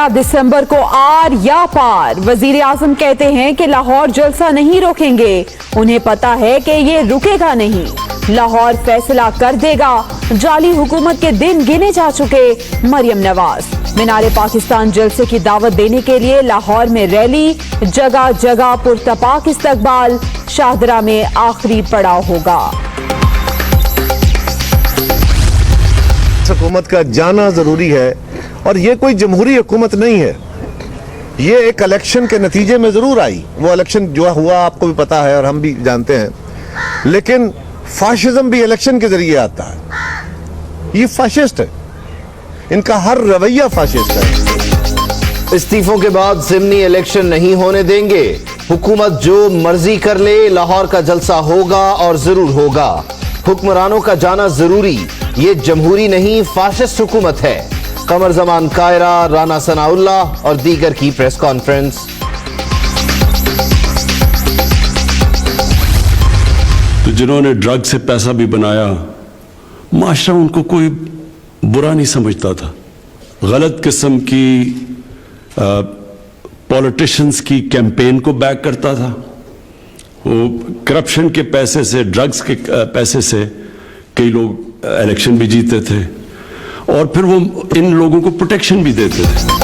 दिसंबर को आर या पार। वजीर आजम कहते हैं कि लाहौर जलसा नहीं रोकेंगे, उन्हें पता है कि ये रुकेगा नहीं। लाहौर फैसला कर देगा, जाली हुकूमत के दिन गिने जा चुके मरियम नवाज। मीनारे पाकिस्तान जलसे की दावत देने के लिए लाहौर में रैली, जगह जगह पुरतपाक इस्तकबाल। शाहदरा में आखिरी पड़ाव होगा। हुकूमत का जाना जरूरी है और ये कोई जमहूरी हुकूमत नहीं है, ये एक इलेक्शन के नतीजे में जरूर आई। वो इलेक्शन जो हुआ आपको भी पता है और हम भी जानते हैं, लेकिन फाशिज्म भी इलेक्शन के जरिए आता है। ये फाशिस्ट है, इनका हर रवैया फाशिस्ट है। इस्तीफों के बाद ज़िमनी इलेक्शन नहीं होने देंगे, हुकूमत जो मर्जी कर ले, लाहौर का जलसा होगा और जरूर होगा। हुक्मरानों का जाना जरूरी, ये जमहूरी नहीं फाशिस्ट हुकूमत है। कमर जमान कायरा, राना सनाउल्लाह और दीगर की प्रेस कॉन्फ्रेंस। तो जिन्होंने ड्रग से पैसा भी बनाया, माशरा उनको कोई बुरा नहीं समझता था। गलत किस्म की पॉलिटिशियंस की कैंपेन को बैक करता था। वो करप्शन के पैसे से, ड्रग्स के पैसे से कई लोग इलेक्शन भी जीते थे और फिर वो इन लोगों को प्रोटेक्शन भी देते थे।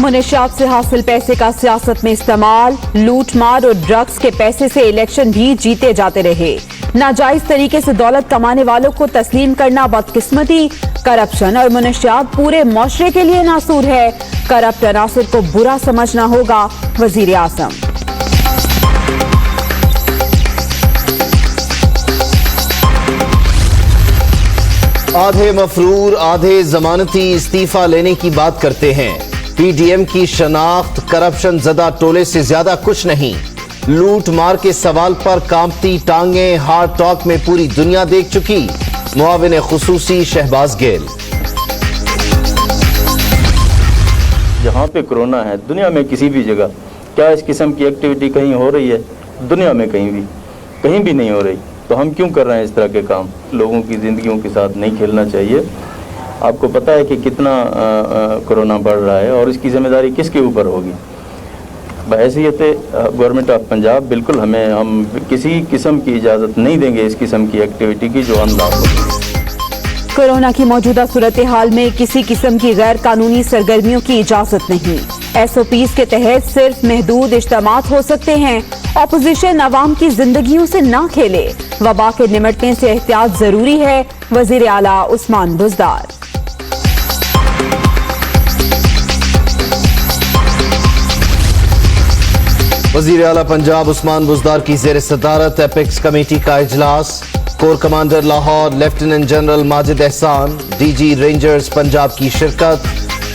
मुनशियात से हासिल पैसे का सियासत में इस्तेमाल, लूट मार और ड्रग्स के पैसे से इलेक्शन भी जीते जाते रहे। नाजायज तरीके से दौलत कमाने वालों को तस्लीम करना बदकिस्मती। करप्शन और मुनशियात पूरे मुआशरे के लिए नासूर है। करप्ट अनासर को बुरा समझना होगा, वजीर आज़म। आधे मफरूर आधे जमानती इस्तीफा लेने की बात करते हैं। पीडीएम की शनाख्त करप्शन ज़दा टोले से ज्यादा कुछ नहीं। लूट मार के सवाल पर कांपती टांगें हार्ड टॉक में पूरी दुनिया देख चुकी। मुआविन खुसूसी शहबाज गेल। जहाँ पे कोरोना है दुनिया में किसी भी जगह, क्या इस किस्म की एक्टिविटी कहीं हो रही है? दुनिया में कहीं भी नहीं हो रही। तो हम क्यों कर रहे हैं इस तरह के काम? लोगों की ज़िंदगियों के साथ नहीं खेलना चाहिए। आपको पता है कि कितना कोरोना बढ़ रहा है और इसकी जिम्मेदारी किसके ऊपर होगी? बहैसियत गवर्नमेंट ऑफ पंजाब बिल्कुल हम किसी किस्म की इजाज़त नहीं देंगे इस किस्म की एक्टिविटी की जो अनलॉक होगी। कोरोना की मौजूदा सूरत हाल में किसी किस्म की गैर कानूनी सरगर्मियों की इजाजत नहीं। SOPs के तहत सिर्फ महदूद इज्तिमात हो सकते हैं। अपोजिशन अवाम की जिंदगियों से ना खेले। वबा के निमटने से एहतियात जरूरी है, वजीर आला उस्मान बुज़दार। वजीर आला पंजाब उस्मान बुज़दार की ज़ेर सदारत एपेक्स कमेटी का इजलास। Core commander Lahore lieutenant general Majid एहसान, DG रेंजर्स पंजाब की शिरकत।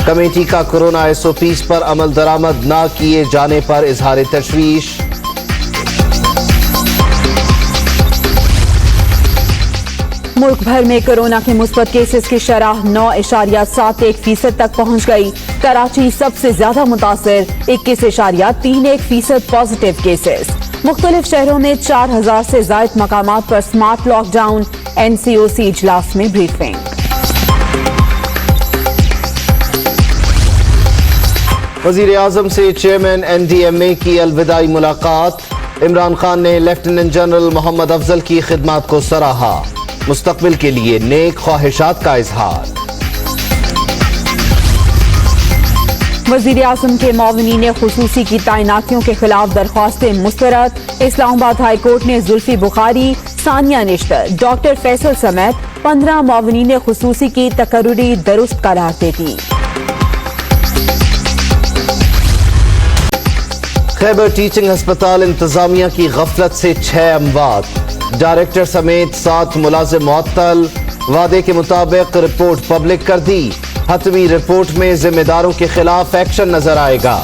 कमेटी का कोरोना SOPs पर अमल दरामद ना किए जाने पर इजहार तशवीश। मुल्क भर में कोरोना के मुस्बत केसेस की शरह 9.71% तक पहुंच गई। कराची सबसे ज्यादा मुतासिर, 21.31% पॉजिटिव केसेस। मुख्तलिफ शहरों में 4000 से जायद मकामात पर स्मार्ट लॉकडाउन। NCOC इजलास में ब्रीफिंग। वजीर आजम से चेयरमैन NDMA की अलविदाई मुलाकात। इमरान खान ने लेफ्टिनेंट जनरल मोहम्मद अफजल की खिदमात को सराहा। मुस्तकबिल के लिए नेक ख्वाहिशात का इजहार। वजीर आज़म के मुआविनीन खुसूसी की तैनातियों के खिलाफ दरख्वास्तें मुस्तरद। इस्लामाबाद हाई कोर्ट ने जुल्फी बुखारी, सानिया निश्तर, डॉक्टर फैसल समेत 15 मुआविनीन खुसूसी की तकर्रुरी दुरुस्त करार दे दी। खैबर टीचिंग अस्पताल इंतजामिया की गफलत से 6 अमवात। डायरेक्टर समेत 7 मुलाजिम मुअत्तल। वादे के मुताबिक रिपोर्ट पब्लिक कर दी। हतमी रिपोर्ट में जिम्मेदारों के खिलाफ एक्शन नजर आएगा।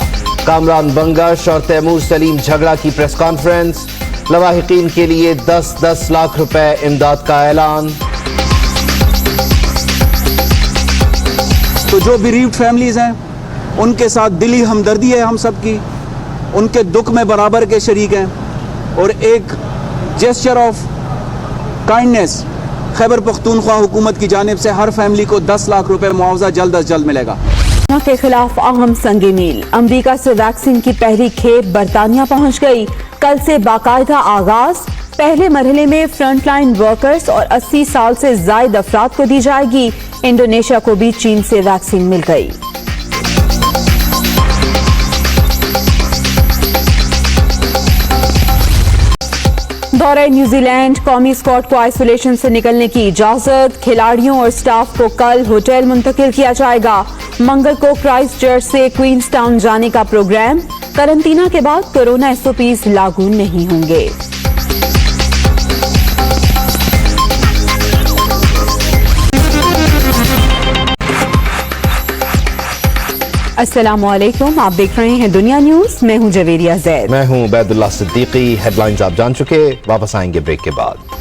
कामरान बंगश और तैमूर सलीम झगड़ा की प्रेस कॉन्फ्रेंस। लवाहिकीन के लिए 10-10 लाख रुपए इमदाद का ऐलान। तो जो बीरीव्ड फैमिलीज हैं उनके साथ दिली हमदर्दी है हम सब की, उनके दुख में बराबर के शरीक हैं और एक gesture of kindness Khyber Pakhtunkhwa हुकूमत की जानिब से हर फैमिली को 10 लाख रुपए मुआवजा जल्द अज जल्द मिलेगा। कोरोना के खिलाफ अहम संगे मील। अमेरिका से वैक्सीन की पहली खेप बरतानिया पहुंच गई। कल से बाकायदा आगाज। पहले मरहले में फ्रंटलाइन वर्कर्स और 80 साल से जायद अफराद को दी जाएगी। इंडोनेशिया को भी चीन से वैक्सीन मिल गई। दौरे न्यूजीलैंड। कौमी स्क्वाड को आइसोलेशन से निकलने की इजाजत। खिलाड़ियों और स्टाफ को कल होटल मुंतकिल किया जाएगा। मंगल को क्राइस्ट चर्च से क्वींसटाउन जाने का प्रोग्राम। करंटीना के बाद कोरोना एसओपीज लागू नहीं होंगे। अस्सलामुअलैकुम, आप देख रहे हैं दुनिया न्यूज। मैं हूं जवेरिया जैद। मैं हूं उबैदुल्लाह सिद्दीकी। हेडलाइंस आप जान चुके, वापस आएंगे ब्रेक के बाद।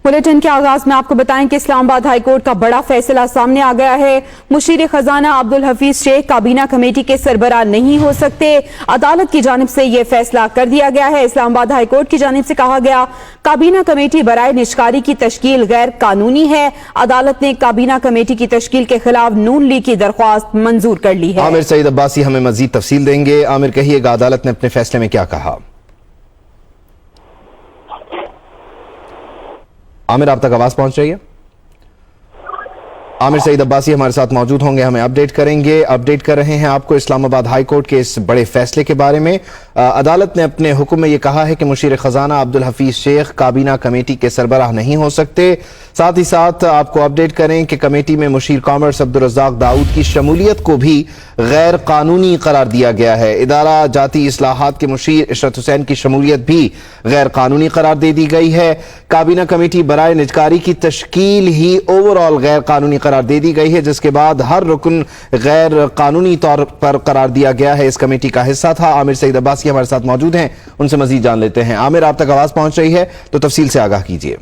बुलेटिन के आगाज में आपको बताएं कि इस्लामाबाद हाईकोर्ट का बड़ा फैसला सामने आ गया है। मुशीर खजाना अब्दुल हफीज शेख काबीना कमेटी के सरबराह नहीं हो सकते। अदालत की जानिब से यह फैसला कर दिया गया है। इस्लामाबाद हाईकोर्ट की जानिब से कहा गया, काबीना कमेटी बराए निजकारी की तश्कील गैर कानूनी है। अदालत ने काबीना कमेटी की तश्कील के खिलाफ नून लीग की दरख्वास्त मंजूर कर ली है। आमिर सईद अब्बासी हमें मजीद तफसील देंगे। आमिर, कहिएगा अदालत ने अपने फैसले में क्या कहा? आमिर, आप तक आवाज पहुंच रही है? आमिर सईद अब्बासी हमारे साथ मौजूद होंगे, हमें अपडेट करेंगे। अपडेट कर रहे हैं आपको इस्लामाबाद हाई कोर्ट के इस बड़े फैसले के बारे में। अदालत ने अपने हुक्म में यह कहा है कि मुशीर खजाना अब्दुल हफीज शेख काबीना कमेटी के सरबराह नहीं हो सकते। साथ ही साथ आपको अपडेट करें कि कमेटी में मुशीर कॉमर्स अब्दुल रज़ाक दाऊद की शमूलियत को भी गैर कानूनी करार दिया गया है। इदारा जाती इस्लाहात के मुशीर इशरत हुसैन की शमूलियत भी गैर कानूनी करार दे दी गई है। काबीना कमेटी बराए निजकारी की तश्कील ही ओवरऑल गैर कानूनी करार दे दी गई है, जिसके बाद हर रुकन गैर कानूनी तौर पर करार दिया गया है। इस कमेटी का हिस्सा था। आमिर सईद अब्बासी हमारे साथ मौजूद हैं, उनसे मजीद जान लेते हैं। आमिर, आप तक आवाज पहुंच रही है तो तफसील से आगाह कीजिए।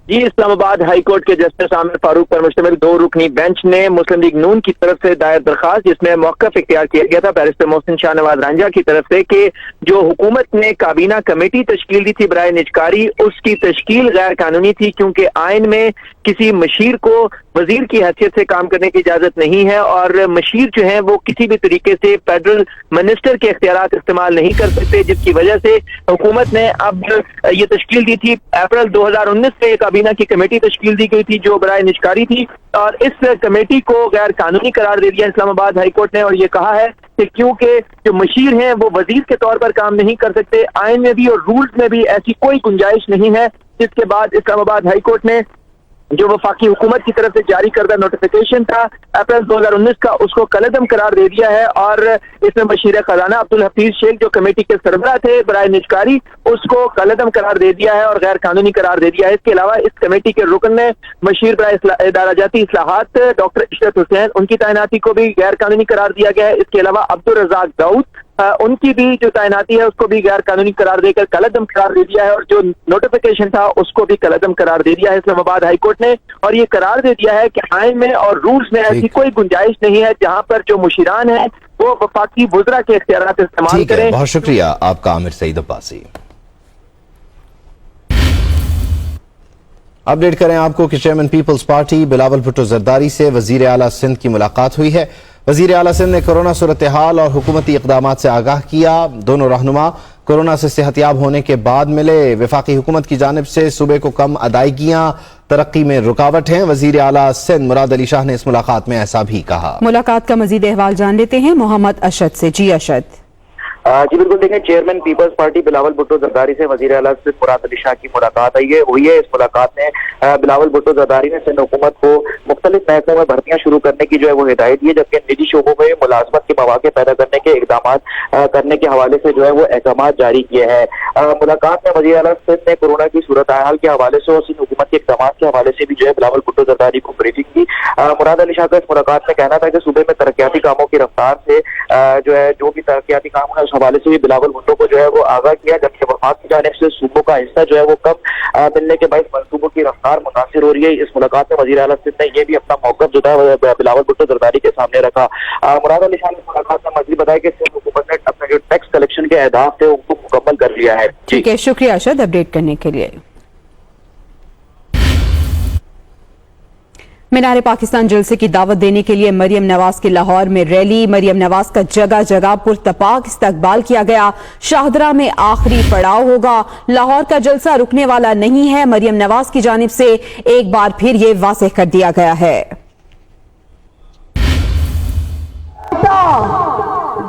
जी, इस्लामाबाद हाई कोर्ट के जस्टिस आमिर फारूक पर मुश्तमिल 2 रुकनी बेंच ने मुस्लिम लीग नून की तरफ से दायर दरखास्त, जिसमें मौक़िफ़ इख्तियार किया गया था बैरिस्टर मोहसिन शाहनवाज रांझा की तरफ से, कि जो हुकूमत ने काबीना कमेटी तश्कील दी थी बराए निजकारी, उसकी तश्कील गैर कानूनी थी, क्योंकि आइन में किसी मशीर को वजीर की हैसियत से काम करने की इजाजत नहीं है और मशीर जो है वो किसी भी तरीके से फेडरल मिनिस्टर के इख्तियारात इस्तेमाल नहीं कर सकते, जिसकी वजह से हुकूमत ने अब ये तश्कील दी थी। अप्रैल 2019 में काबीना की कमेटी तश्कील दी गई थी जो बराए निजकारी थी, और इस कमेटी को गैर कानूनी करार दे दिया इस्लामाबाद हाई कोर्ट ने, और ये कहा है कि क्योंकि जो मशीर हैं वो वजीर के तौर पर काम नहीं कर सकते। आइन में भी और रूल्स में भी ऐसी कोई गुंजाइश नहीं है। जिसके बाद इस्लामाबाद हाई कोर्ट ने जो वफाकी हुकूमत की तरफ से जारी करदा नोटिफिकेशन था अप्रैल 2019 का, उसको कलअदम करार दे दिया है, और इसमें मशीर खजाना अब्दुल हफीज शेख जो कमेटी के सरबराह थे बराए निजकारी, उसको कलअदम करार दे दिया है और गैर कानूनी करार दे दिया है। इसके अलावा इस कमेटी के रुकन में मशीर बराए इदारा जाती इस्लाहात डॉक्टर इशरत हुसैन, उनकी तैनाती को भी गैर कानूनी करार दिया गया है। इसके अलावा अब्दुल रज़ाक दाऊद, उनकी भी जो तैनाती है उसको भी गैर कानूनी करार देकर कलअदम करार दे दिया है, और जो नोटिफिकेशन था उसको भी कलअदम करार दे दिया है इस्लामाबाद हाई कोर्ट ने, और ये करार दे दिया है कि आइन में और रूल्स में ऐसी कोई गुंजाइश नहीं है जहां पर जो मुशीरान है वो वफाकी वुज़रा के इख्तियारात इस्तेमाल करें। बहुत शुक्रिया आपका आमिर सईद अब्बासी। अपडेट करें आपको कि चेयरमैन पीपल्स पार्टी बिलावल भुट्टो जरदारी से वजीर आला सिंध की मुलाकात हुई है। वजीर आला सिंध ने कोरोना सूरत हाल और हुकूमती इक़दामात से आगाह किया। दोनों रहनुमा कोरोना से सेहतियाब होने के बाद मिले। वफाकी हुकूमत की जानिब से सूबे को कम अदायगियां तरक्की में रुकावट हैं। वजीर आला सिंध मुराद अली शाह ने इस मुलाकात में ऐसा भी कहा। मुलाकात का मजीद अहवाल जान लेते हैं मोहम्मद अशद से। जी अशद। जी बिल्कुल, देखें, चेयरमैन पीपल्स पार्टी बिलावल भुट्टो जरदारी से वजीर आला सिंध मुराद अली शाह की मुलाकात हुई है। इस मुलाकात में बिलावल भुट्टो जरदारी ने सिंध हुकूमत को मुख्तलिफ महकमों में भर्तियां शुरू करने की जो है वो हिदायत दी है, जबकि निजी शोबों में मुलाजमत के मौके पैदा करने के इकदाम करने के हवाले से जो है वो अहकाम जारी किए हैं। मुलाकात में वजीर आला सिंध ने कोरोना की सूरत हाल के हवाले से और सिंध हुकूमत के इकदाम के हवाले से भी जो है बिलावल भुट्टो जरदारी को ब्रीफिंग की। मुराद अली शाह का इस मुलाकात में कहना था कि सूबे में तरक्याती कामों की रफ्तार से जो है जो भी तरक्याती काम है उस हवाले से भी बिलावल भुट्टो को जो है वो आगाह किया, जबकि वफाक की जानिब से सूबों का हिस्सा जो है वो कम मिलने के बाद मंसूबों की रफ्तार मुतासिर हो रही है। इस मुलाकात में वजीर आला सिंध ने यह भी अपना मौक़िफ़ जो था बिलावल भुट्टो जरदारी के सामने रखा। मुराद अली शाह ने मुलाकात में मज़ीद बताया कि सिंध हुकूमत ने अपने जो टैक्स कलेक्शन के अहदाफ थे उनको मुकम्मल कर लिया है। ठीक है, शुक्रिया अशद अपडेट करने के लिए। मीनार पाकिस्तान जलसे की दावत देने के लिए मरियम नवाज की लाहौर में रैली। मरियम नवाज का जगह जगह पुरतपाक इस्तकबाल किया गया। शाहदरा में आखिरी पड़ाव होगा। लाहौर का जलसा रुकने वाला नहीं है, मरियम नवाज की जानिब से एक बार फिर ये वाज़ेह कर दिया गया है।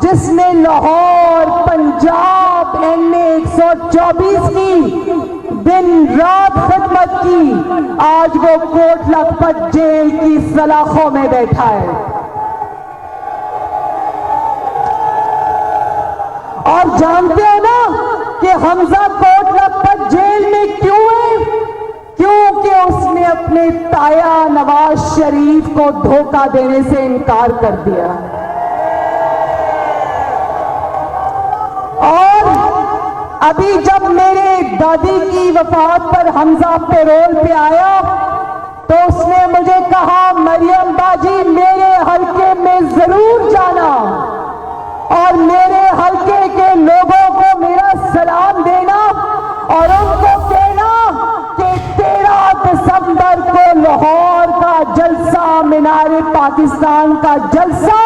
जिसने लाहौर पंजाब NA 124 की दिन रात खिदमत की, आज वो कोट लखपत जेल की सलाखों में बैठा है। और जानते हैं ना कि हमजा कोट लखपत जेल में क्यों है? क्योंकि उसने अपने ताया नवाज शरीफ को धोखा देने से इनकार कर दिया। और अभी जब मेरे दादी की वफात पर हमजा पेरोल पे आया तो उसने मुझे कहा, मरियम बाजी मेरे हलके में जरूर जाना और मेरे हलके के लोगों को मेरा सलाम देना और उनको कहना कि 13 दिसंबर को लाहौर का जलसा, मीनार पाकिस्तान का जलसा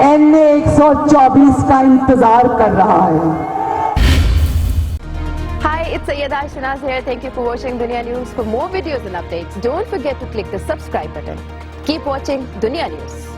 NA 124 का इंतजार कर रहा है। Hi, it's Sayyeda Shanaz here. Thank you for watching Dunia News. For more videos and updates, don't forget to click the subscribe button. Keep watching Dunia News.